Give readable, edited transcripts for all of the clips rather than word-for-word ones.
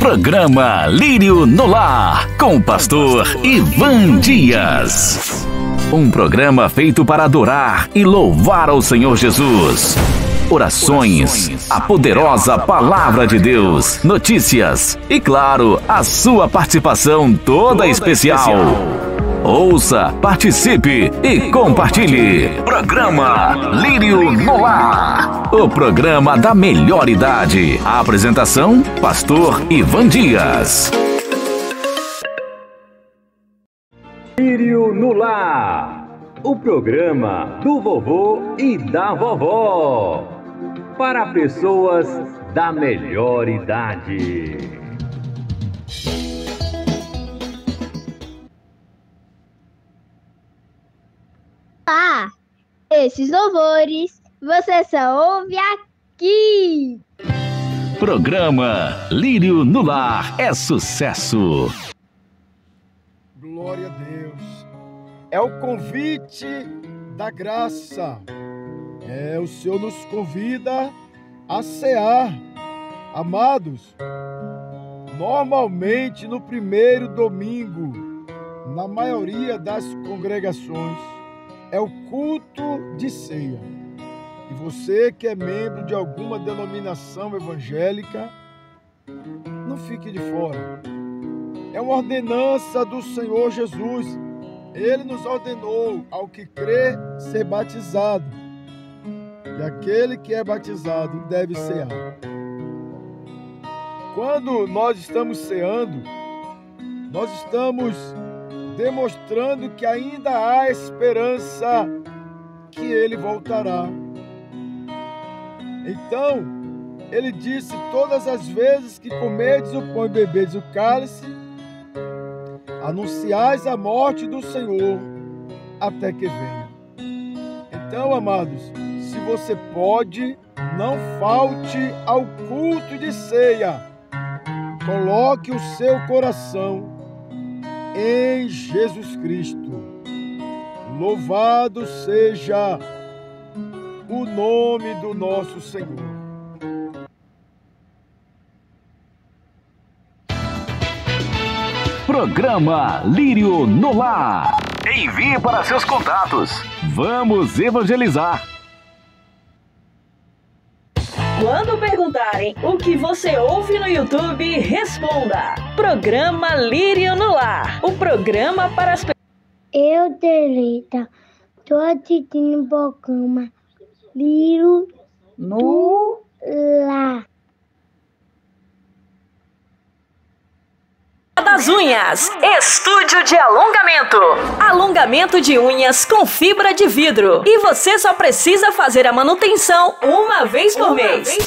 Programa Lírio no Lar, com o pastor Ivan Dias. Um programa feito para adorar e louvar ao Senhor Jesus. Orações, a poderosa palavra de Deus, notícias e, claro, a sua participação toda especial. Ouça, participe e compartilhe. Programa Lírio no Lar, o programa da melhor idade. A apresentação, pastor Ivan Dias. Lírio no Lar, o programa do vovô e da vovó, para pessoas da melhor idade. Ah, esses louvores você só ouve aqui. Programa Lírio no Lar é sucesso. Glória a Deus. É o convite da graça. O Senhor nos convida a cear. Amados, normalmente no primeiro domingo, na maioria das congregações, é o culto de ceia. E você que é membro de alguma denominação evangélica, não fique de fora. É uma ordenança do Senhor Jesus. Ele nos ordenou, ao que crê, ser batizado. E aquele que é batizado deve cear. Quando nós estamos ceando, nós estamos demonstrando que ainda há esperança que ele voltará. Então, ele disse: todas as vezes que comerdes o pão e bebedes o cálice, anunciais a morte do Senhor até que venha. Então, amados, se você pode, não falte ao culto de ceia. Coloque o seu coração em Jesus Cristo. Louvado seja o nome do nosso Senhor. Programa Lírio no Lar. Envie para seus contatos. Vamos evangelizar. Quando perguntarem o que você ouve no YouTube, responda: Programa Lírio no Lar, o programa para as pessoas. Eu, Delita, tô assistindo o programa Lírio no Lar. Das unhas, estúdio de alongamento. Alongamento de unhas com fibra de vidro. E você só precisa fazer a manutenção uma vez por mês.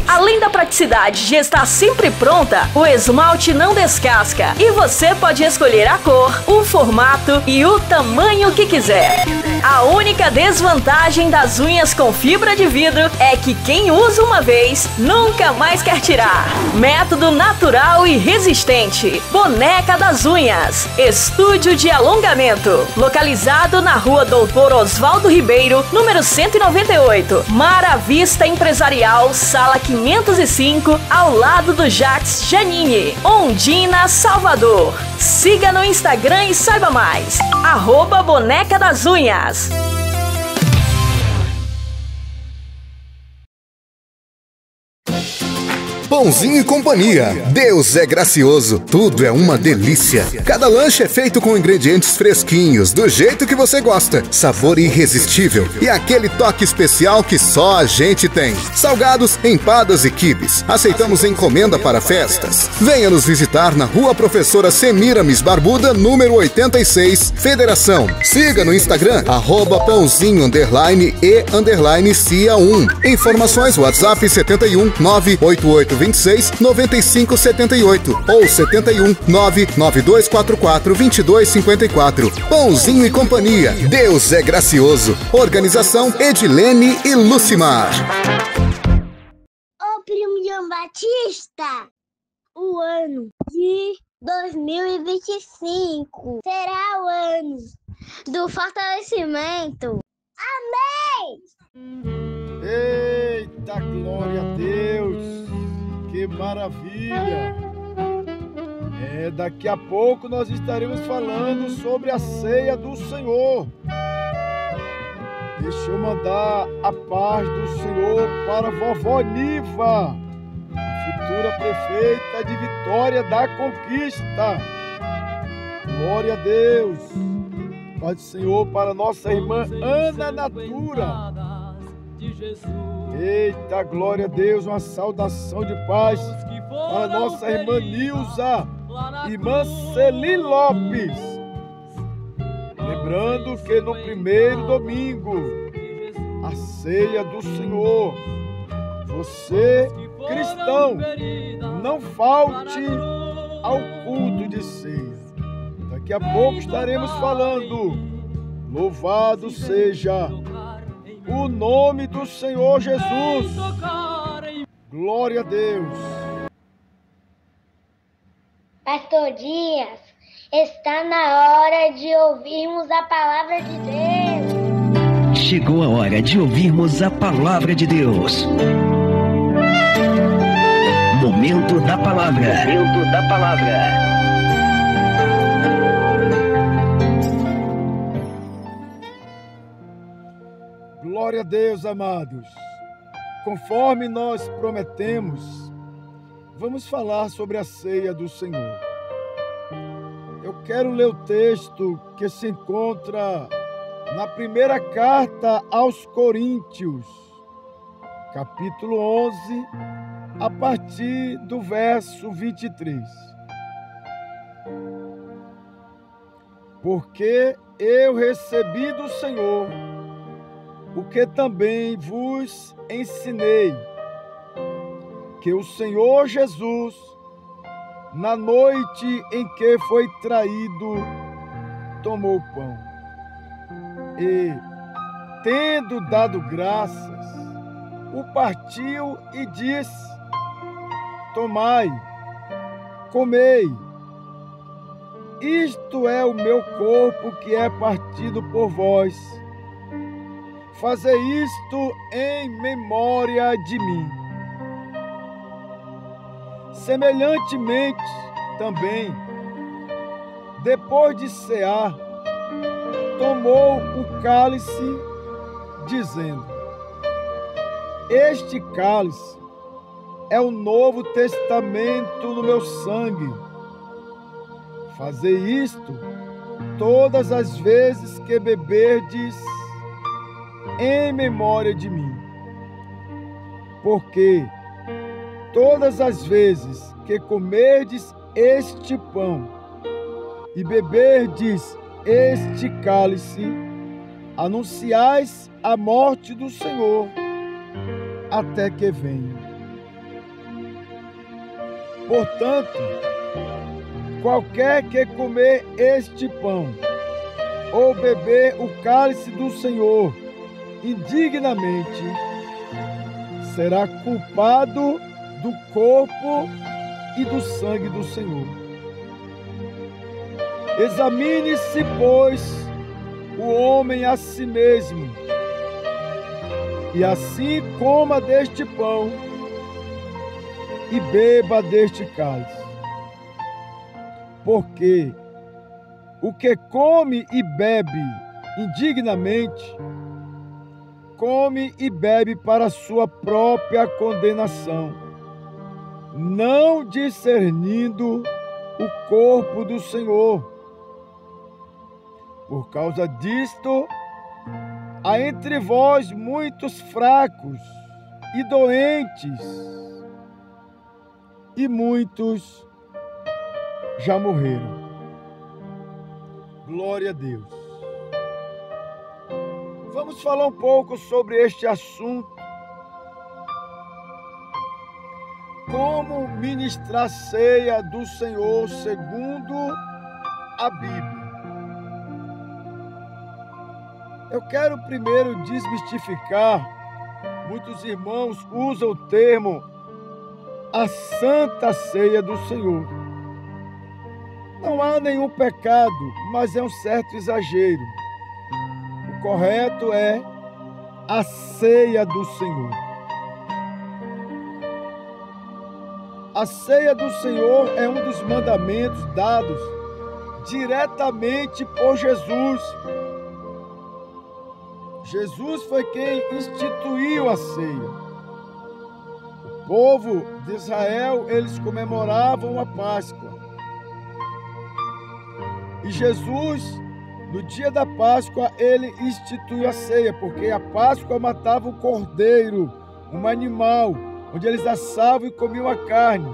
Além da praticidade de estar sempre pronta, o esmalte não descasca. E você pode escolher a cor, o formato e o tamanho que quiser. A única desvantagem das unhas com fibra de vidro é que quem usa uma vez nunca mais quer tirar. Método natural e resistente. Boneca das Unhas, estúdio de alongamento, localizado na rua Doutor Oswaldo Ribeiro, número 198, Mara Vista Empresarial, sala 505, ao lado do Jax Janine, Ondina, Salvador. Siga no Instagram e saiba mais, @Boneca das Unhas. Pãozinho e Companhia. Deus é gracioso, tudo é uma delícia. Cada lanche é feito com ingredientes fresquinhos, do jeito que você gosta. Sabor irresistível e aquele toque especial que só a gente tem. Salgados, empadas e quibes. Aceitamos encomenda para festas. Venha nos visitar na Rua Professora Semiramis Barbuda, número 86, Federação. Siga no Instagram, @pãozinho_e_cia1. Informações WhatsApp 71 988 26 95 78 ou 71 99244 2254. Pãozinho e Companhia. Deus é gracioso. Organização Edilene e Lucimar. Ô, primo João Batista, o ano de 2025 será o ano do fortalecimento. Amém! Eita, glória a Deus! Que maravilha! Daqui a pouco nós estaremos falando sobre a ceia do Senhor. Deixa eu mandar a paz do Senhor para a vovó Niva, futura prefeita de Vitória da Conquista. Glória a Deus. Paz do Senhor para nossa irmã Ana Natura. Eita, glória a Deus. Uma saudação de paz para nossa irmã Nilza, irmã Celi Lopes. Lembrando que no primeiro domingo, a ceia do Senhor, você, cristão, não falte ao culto de ceia. Daqui a pouco estaremos falando. Louvado seja o nome do Senhor Jesus. Glória a Deus. Pastor Dias, está na hora de ouvirmos a palavra de Deus. Chegou a hora de ouvirmos a palavra de Deus. Momento da palavra. Momento da palavra. Glória a Deus, amados. Conforme nós prometemos, vamos falar sobre a ceia do Senhor. Eu quero ler o texto que se encontra na primeira carta aos Coríntios, capítulo 11, a partir do verso 23. Porque eu recebi do Senhor o que também vos ensinei, que o Senhor Jesus, na noite em que foi traído, tomou o pão e, tendo dado graças, o partiu e disse: tomai, comei, isto é o meu corpo que é partido por vós. Fazei isto em memória de mim. Semelhantemente, também, depois de cear, tomou o cálice, dizendo: este cálice é o novo testamento no meu sangue. Fazei isto todas as vezes que beberdes em memória de mim. Porque todas as vezes que comerdes este pão e beberdes este cálice, anunciais a morte do Senhor até que venha. Portanto, qualquer que comer este pão ou beber o cálice do Senhor indignamente, será culpado do corpo e do sangue do Senhor. Examine-se, pois, o homem a si mesmo, e assim coma deste pão e beba deste cálice. Porque o que come e bebe indignamente, come e bebe para sua própria condenação, não discernindo o corpo do Senhor. Por causa disto, há entre vós muitos fracos e doentes, e muitos já morreram. Glória a Deus. Vamos falar um pouco sobre este assunto. Como ministrar a ceia do Senhor segundo a Bíblia. Eu quero primeiro desmistificar. Muitos irmãos usam o termo a Santa Ceia do Senhor. Não há nenhum pecado, mas é um certo exagero. O correto é a ceia do Senhor. A ceia do Senhor é um dos mandamentos dados diretamente por Jesus. Jesus foi quem instituiu a ceia. O povo de Israel, eles comemoravam a Páscoa. E Jesus, no dia da Páscoa, ele instituiu a ceia, porque a Páscoa matava um cordeiro, um animal, onde eles assavam e comiam a carne.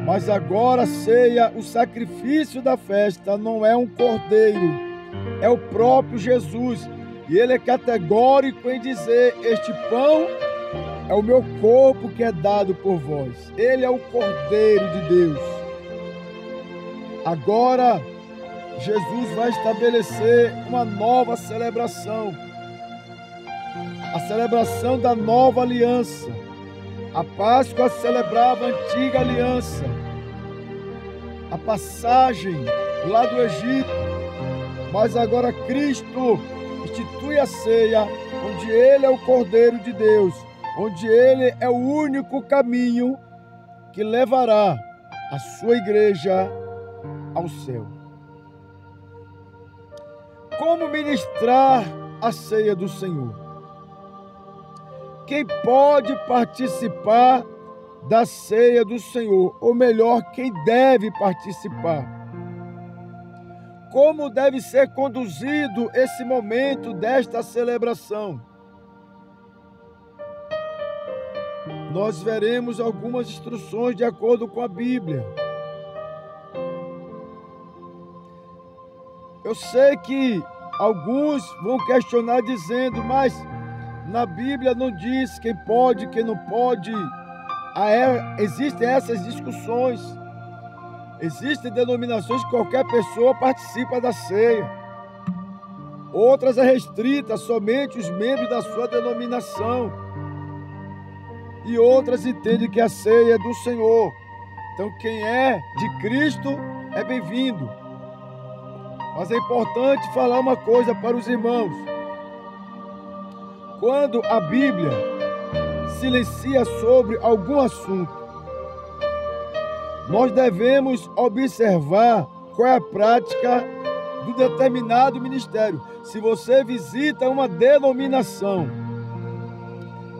Mas agora a ceia, o sacrifício da festa, não é um cordeiro, é o próprio Jesus. E ele é categórico em dizer: este pão é o meu corpo que é dado por vós. Ele é o Cordeiro de Deus. Agora, Jesus vai estabelecer uma nova celebração. A celebração da nova aliança. A Páscoa celebrava a antiga aliança. A passagem lá do Egito. Mas agora Cristo institui a ceia, onde Ele é o Cordeiro de Deus, onde Ele é o único caminho que levará a sua igreja ao céu. Como ministrar a ceia do Senhor? Quem pode participar da ceia do Senhor? Ou melhor, quem deve participar? Como deve ser conduzido esse momento desta celebração? Nós veremos algumas instruções de acordo com a Bíblia. Eu sei que alguns vão questionar dizendo, mas na Bíblia não diz quem pode, quem não pode. Existem essas discussões. Existem denominações que qualquer pessoa participa da ceia. Outras é restrita somente os membros da sua denominação. E outras entendem que a ceia é do Senhor. Então quem é de Cristo é bem-vindo. Mas é importante falar uma coisa para os irmãos. Quando a Bíblia silencia sobre algum assunto, nós devemos observar qual é a prática do determinado ministério. Se você visita uma denominação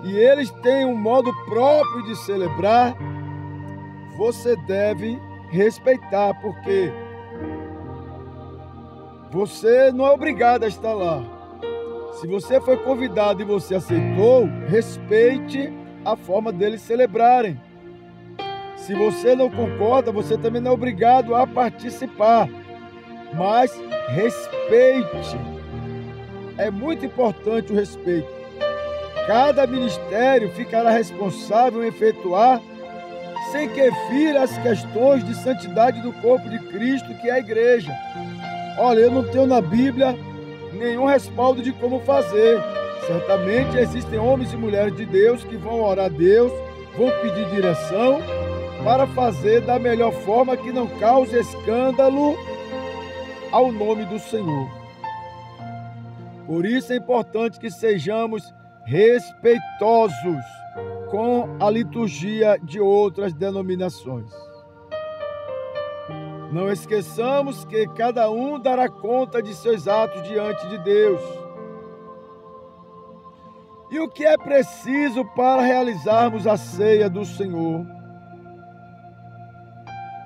e eles têm um modo próprio de celebrar, você deve respeitar, porque você não é obrigado a estar lá. Se você foi convidado e você aceitou, respeite a forma deles celebrarem. Se você não concorda, você também não é obrigado a participar, mas respeite. É muito importante o respeito. Cada ministério ficará responsável em efetuar, sem que fira as questões de santidade do corpo de Cristo, que é a igreja. Olha, eu não tenho na Bíblia nenhum respaldo de como fazer. Certamente existem homens e mulheres de Deus que vão orar a Deus, vão pedir direção para fazer da melhor forma, que não cause escândalo ao nome do Senhor. Por isso é importante que sejamos respeitosos com a liturgia de outras denominações. Não esqueçamos que cada um dará conta de seus atos diante de Deus. E o que é preciso para realizarmos a ceia do Senhor?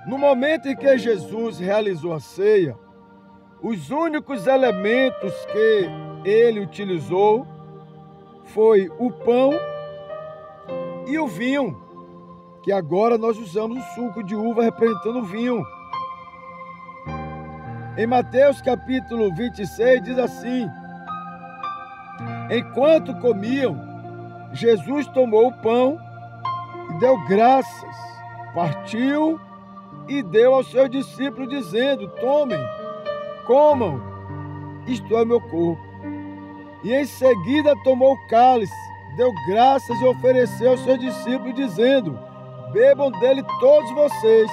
No momento em que Jesus realizou a ceia, os únicos elementos que ele utilizou foi o pão e o vinho, que agora nós usamos o suco de uva representando o vinho. Em Mateus capítulo 26 diz assim: enquanto comiam, Jesus tomou o pão e deu graças, partiu e deu aos seus discípulos, dizendo: tomem, comam, isto é o meu corpo. E em seguida tomou o cálice, deu graças e ofereceu aos seus discípulos, dizendo: bebam dele todos vocês,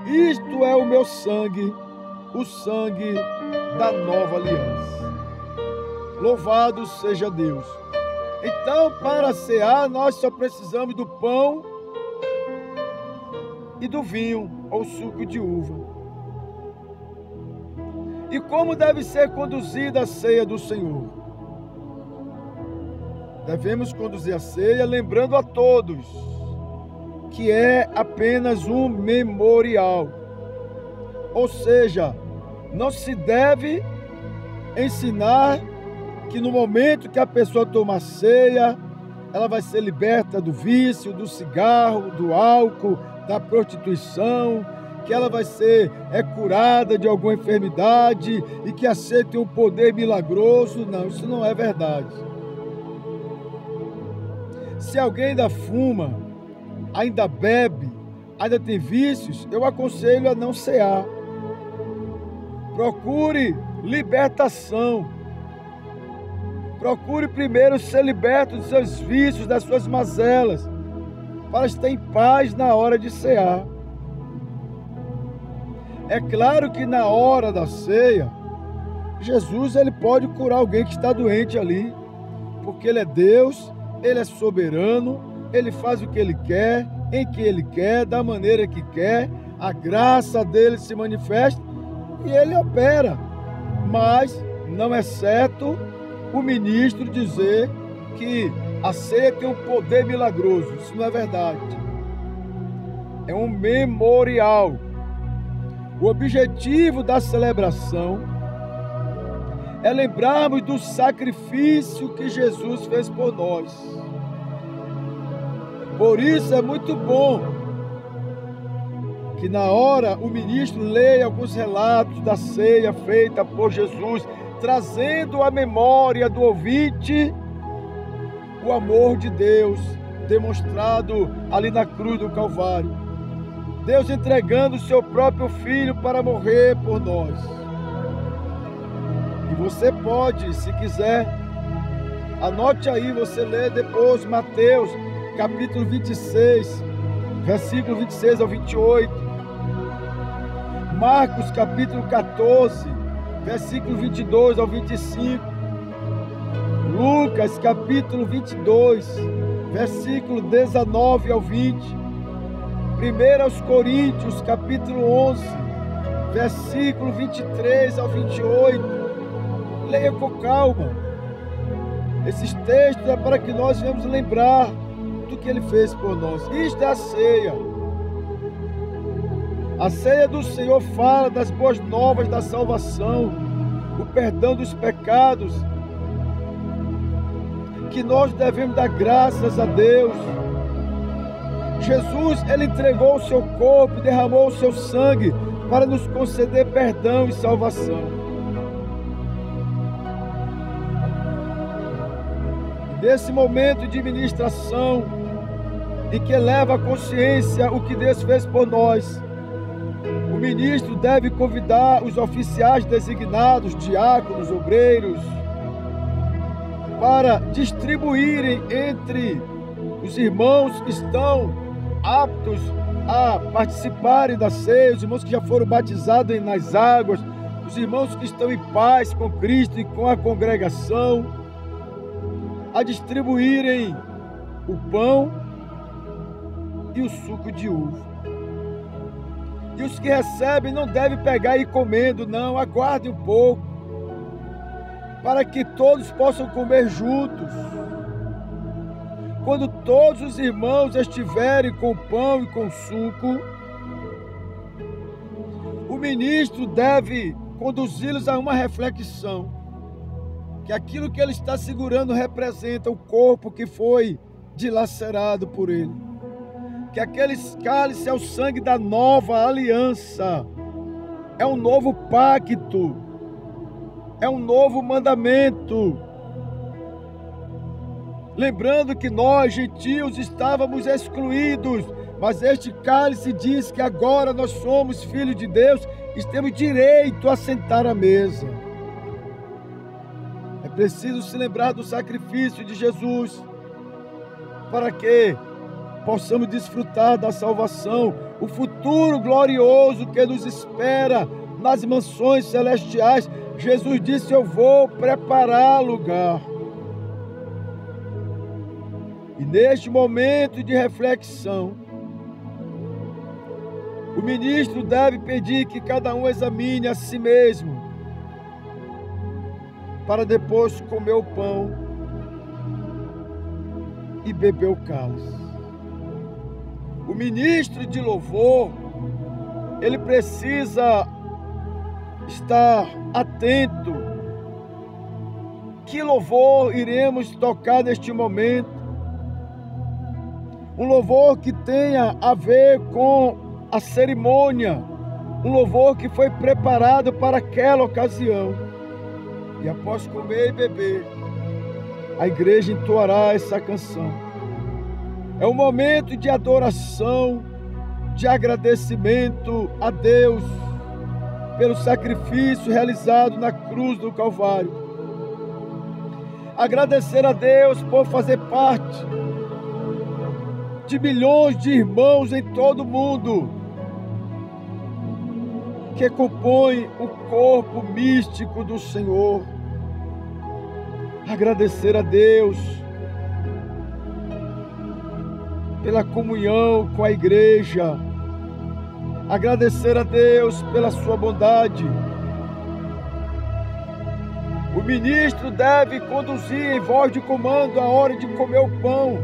isto é o meu sangue, o sangue da nova aliança. Louvado seja Deus. Então, para cear, nós só precisamos do pão e do vinho ou suco de uva. E como deve ser conduzida a ceia do Senhor? Devemos conduzir a ceia lembrando a todos que é apenas um memorial. Ou seja, não se deve ensinar que no momento que a pessoa toma ceia, ela vai ser liberta do vício, do cigarro, do álcool, da prostituição, que ela vai ser curada de alguma enfermidade e que a ceia tem um poder milagroso. Não, isso não é verdade. Se alguém ainda fuma, ainda bebe, ainda tem vícios, eu aconselho a não cear. Procure libertação. Procure primeiro ser liberto dos seus vícios, das suas mazelas, para estar em paz na hora de cear. É claro que na hora da ceia, Jesus ele pode curar alguém que está doente ali, porque Ele é Deus, Ele é soberano, Ele faz o que Ele quer, em que Ele quer, da maneira que quer, a graça dele se manifesta e Ele opera. Mas não é certo o ministro dizer que a ceia tem um poder milagroso. Isso não é verdade. É um memorial. O objetivo da celebração é lembrarmos do sacrifício que Jesus fez por nós. Por isso é muito bom que na hora o ministro leia alguns relatos da ceia feita por Jesus, trazendo à memória do ouvinte o amor de Deus demonstrado ali na cruz do Calvário. Deus entregando o seu próprio Filho para morrer por nós. E você pode, se quiser, anote aí, você lê depois Mateus, capítulo 26, versículo 26 ao 28. Marcos, capítulo 14, versículo 22 ao 25. Lucas, capítulo 22, versículo 19 ao 20. 1 Coríntios, capítulo 11, versículo 23 ao 28. Leia com calma. Esses textos é para que nós venhamos lembrar do que Ele fez por nós. Isto é a ceia. A ceia do Senhor fala das boas novas da salvação, o perdão dos pecados, que nós devemos dar graças a Deus. Jesus, Ele entregou o seu corpo, derramou o seu sangue para nos conceder perdão e salvação. Nesse momento de ministração, em que eleva a consciência o que Deus fez por nós, o ministro deve convidar os oficiais designados, diáconos, obreiros, para distribuírem entre os irmãos que estão aptos a participarem da ceia, os irmãos que já foram batizados nas águas, os irmãos que estão em paz com Cristo e com a congregação, a distribuírem o pão e o suco de uva. E os que recebem não devem pegar e ir comendo, não, aguardem um pouco, para que todos possam comer juntos. Quando todos os irmãos estiverem com pão e com suco, o ministro deve conduzi-los a uma reflexão, que aquilo que ele está segurando representa o corpo que foi dilacerado por ele, que aquele cálice é o sangue da nova aliança, é um novo pacto, é um novo mandamento. Lembrando que nós, gentios, estávamos excluídos, mas este cálice diz que agora nós somos filhos de Deus e temos direito a sentar à mesa. É preciso se lembrar do sacrifício de Jesus para que possamos desfrutar da salvação, o futuro glorioso que nos espera nas mansões celestiais. Jesus disse: eu vou preparar lugar. E neste momento de reflexão, O ministro deve pedir que cada um examine a si mesmo, para depois comer o pão e beber o cálice. O ministro de louvor, ele precisa estar atento. Que louvor iremos tocar neste momento? Um louvor que tenha a ver com a cerimônia, um louvor que foi preparado para aquela ocasião. E após comer e beber, a igreja entoará essa canção. É um momento de adoração, de agradecimento a Deus pelo sacrifício realizado na cruz do Calvário. Agradecer a Deus por fazer parte de milhões de irmãos em todo o mundo que compõem o corpo místico do Senhor. Agradecer a Deus pela comunhão com a igreja. Agradecer a Deus pela sua bondade. O ministro deve conduzir em voz de comando a hora de comer o pão,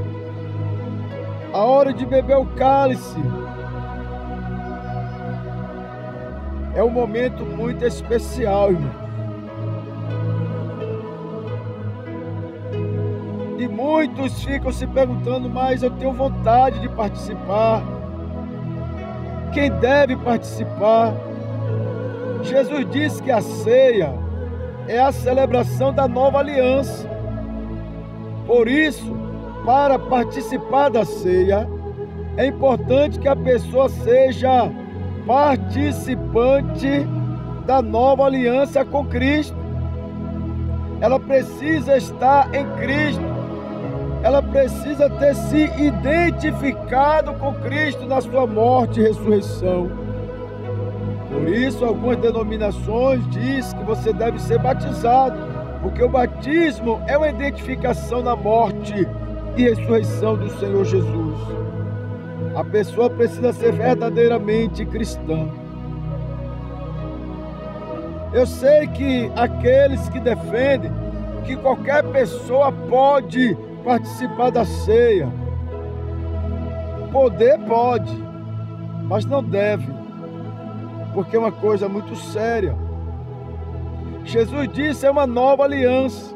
a hora de beber o cálice. É um momento muito especial, irmão. E muitos ficam se perguntando, mas eu tenho vontade de participar. Quem deve participar? Jesus disse que a ceia é a celebração da nova aliança. Por isso, para participar da ceia, é importante que a pessoa seja participante da nova aliança com Cristo. Ela precisa estar em Cristo. Ela precisa ter se identificado com Cristo na sua morte e ressurreição. Por isso, algumas denominações dizem que você deve ser batizado, porque o batismo é uma identificação na morte e ressurreição do Senhor Jesus. A pessoa precisa ser verdadeiramente cristã. Eu sei que aqueles que defendem que qualquer pessoa pode participar da ceia, poder pode, mas não deve, porque é uma coisa muito séria. Jesus disse, é uma nova aliança.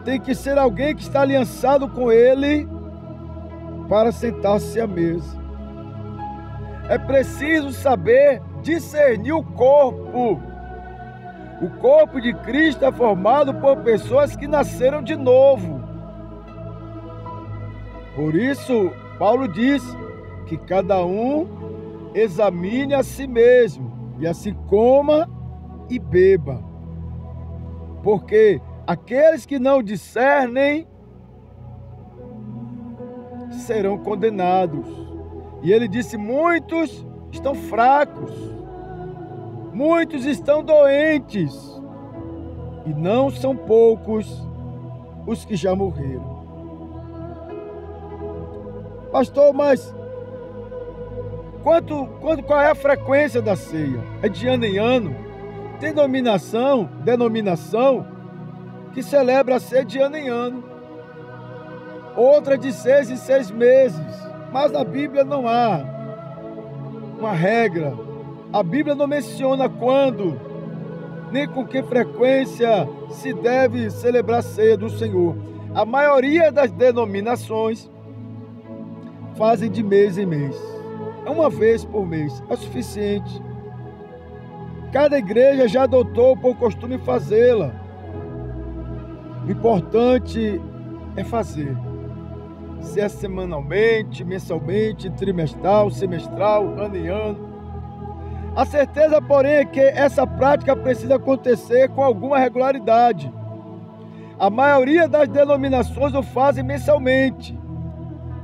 Tem que ser alguém que está aliançado com Ele para sentar-se à mesa. É preciso saber discernir o corpo. O corpo de Cristo é formado por pessoas que nasceram de novo. Por isso, Paulo diz que cada um examine a si mesmo, e assim coma e beba. Porque aqueles que não discernem serão condenados. E ele disse, muitos estão fracos, muitos estão doentes, e não são poucos os que já morreram. Pastor, mas qual é a frequência da ceia? É de ano em ano? Tem denominação que celebra a ceia de ano em ano. Outra de 6 em 6 meses. Mas na Bíblia não há uma regra. A Bíblia não menciona quando, nem com que frequência se deve celebrar a ceia do Senhor. A maioria das denominações fazem de mês em mês. É uma vez por mês, é suficiente. Cada igreja já adotou por costume fazê-la. O importante é fazer. Se é semanalmente, mensalmente, trimestral, semestral, ano em ano. A certeza, porém, é que essa prática precisa acontecer com alguma regularidade. A maioria das denominações o fazem mensalmente.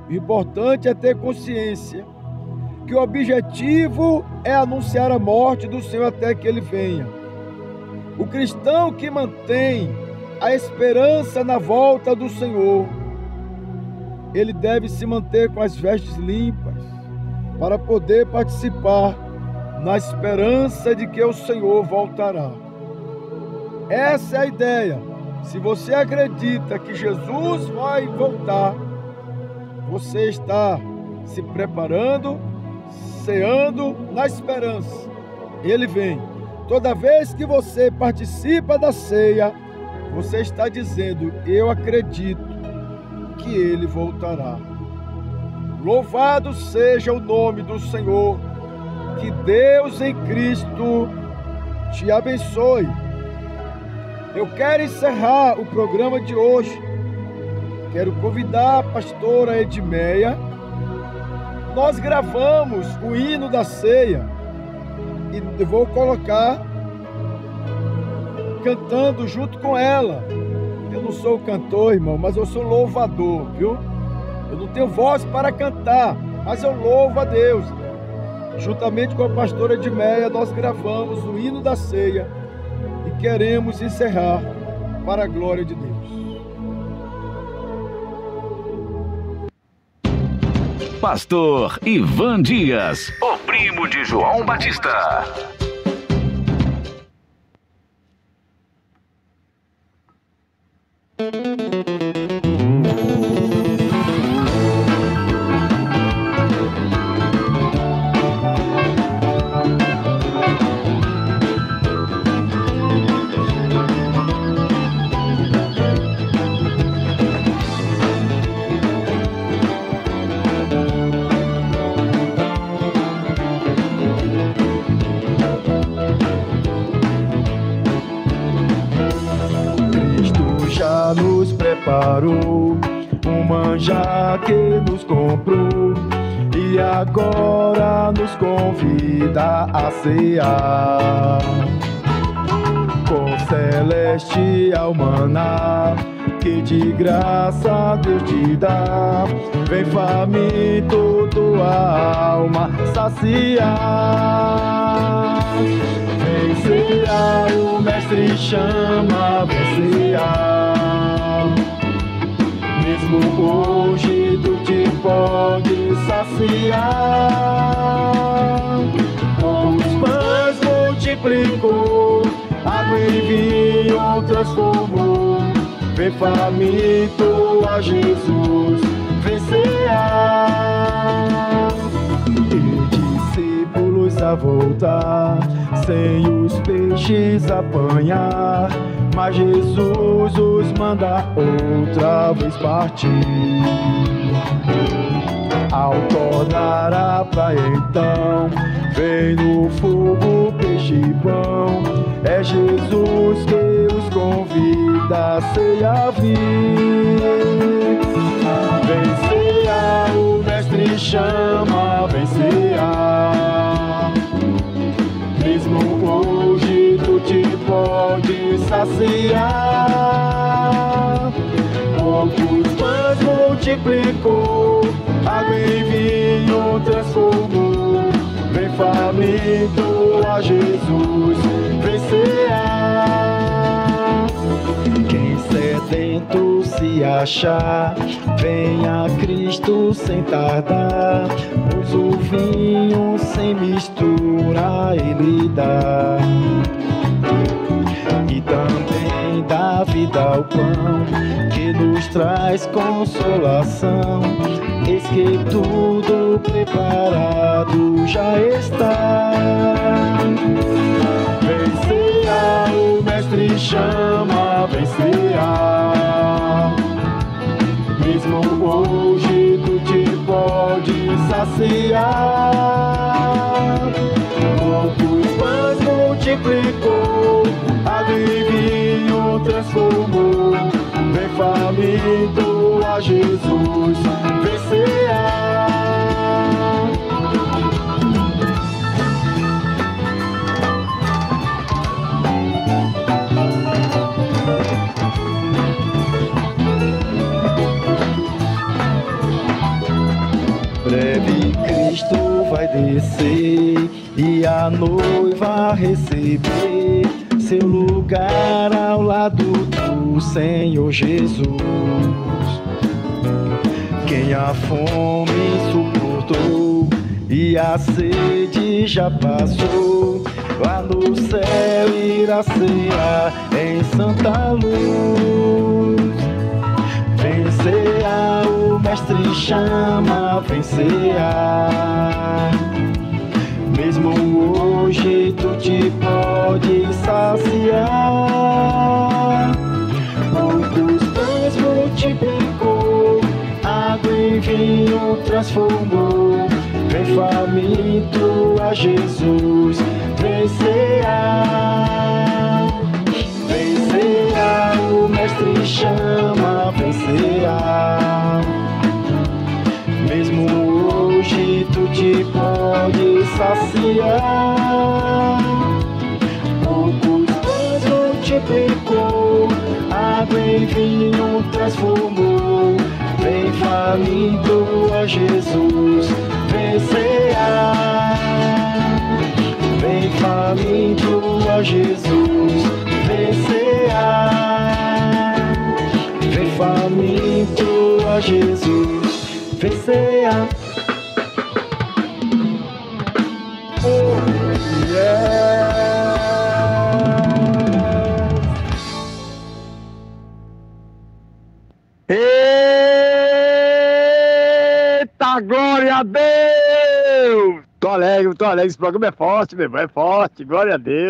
O importante é ter consciência que o objetivo é anunciar a morte do Senhor até que Ele venha. O cristão que mantém a esperança na volta do Senhor, ele deve se manter com as vestes limpas, para poder participar na esperança de que o Senhor voltará. Essa é a ideia. Se você acredita que Jesus vai voltar, você está se preparando, ceando na esperança. Ele vem. Toda vez que você participa da ceia, você está dizendo: eu acredito que Ele voltará. Louvado seja o nome do Senhor. Que Deus em Cristo te abençoe. Eu quero encerrar o programa de hoje. Quero convidar a pastora Edmeia. Nós gravamos o hino da ceia e eu vou colocar cantando junto com ela. Eu não sou cantor, irmão, mas eu sou louvador, viu? Eu não tenho voz para cantar, mas eu louvo a Deus. Juntamente com a pastora Edmeia, nós gravamos o hino da ceia e queremos encerrar para a glória de Deus. Pastor Ivan Dias, o primo de João Batista. Nos preparou um manjar que nos comprou e agora nos convida a cear com celestial maná que de graça Deus te dá. Vem faminto tua alma saciar. Vem cear, o mestre chama, vem cear. Mesmo hoje tu te pode saciar. Os pães multiplicou, água em vinho transformou. Vem faminto a Jesus, vem cear. E discípulos a voltar, sem os peixes apanhar, mas Jesus os manda outra vez partir. Ao tornar a praia então, vem no fogo peixe e pão. É Jesus que os convida a ceia vir. Vem cear, o mestre chama, vem cear. Mesmo hoje tu te pode saciar. Poucos pães multiplicou, água em vinho transformou. Vem faminto a Jesus, vem cear. Quem sedento se achar, venha a Cristo sem tardar, pois o vinho sem mistura Ele dá. E também dá vida ao pão, que nos traz consolação. Eis que tudo preparado já está. Vem cear, o mestre chama, vem cear. Mesmo hoje tu te pode saciar. Poucos pães multiplicou, água e vinho transformou. Vem faminto a Jesus, vem cear. Breve Cristo vai descer e a noiva receber seu lugar ao lado do Senhor Jesus. Quem a fome suportou e a sede já passou. Lá no céu irá cear em santa luz. Vencerá, o mestre chama, vencerá. Mesmo hoje tu te pode saciar. Poucos pães multiplicou, água em vinho transformou. Vem faminto a Jesus, vencerá. Vencerá, o mestre chama, vencerá. Mesmo hoje tu te pode saciar. Poucos pães multiplicou, água em vinho transformou. Vem faminto a Jesus, vencerá. Vem faminto a Jesus, vencerá. Vem faminto a Jesus, vencerá. Oh, yeah. Eita, glória a Deus! Tô alegre, esse programa é forte, meu irmão, é forte, glória a Deus.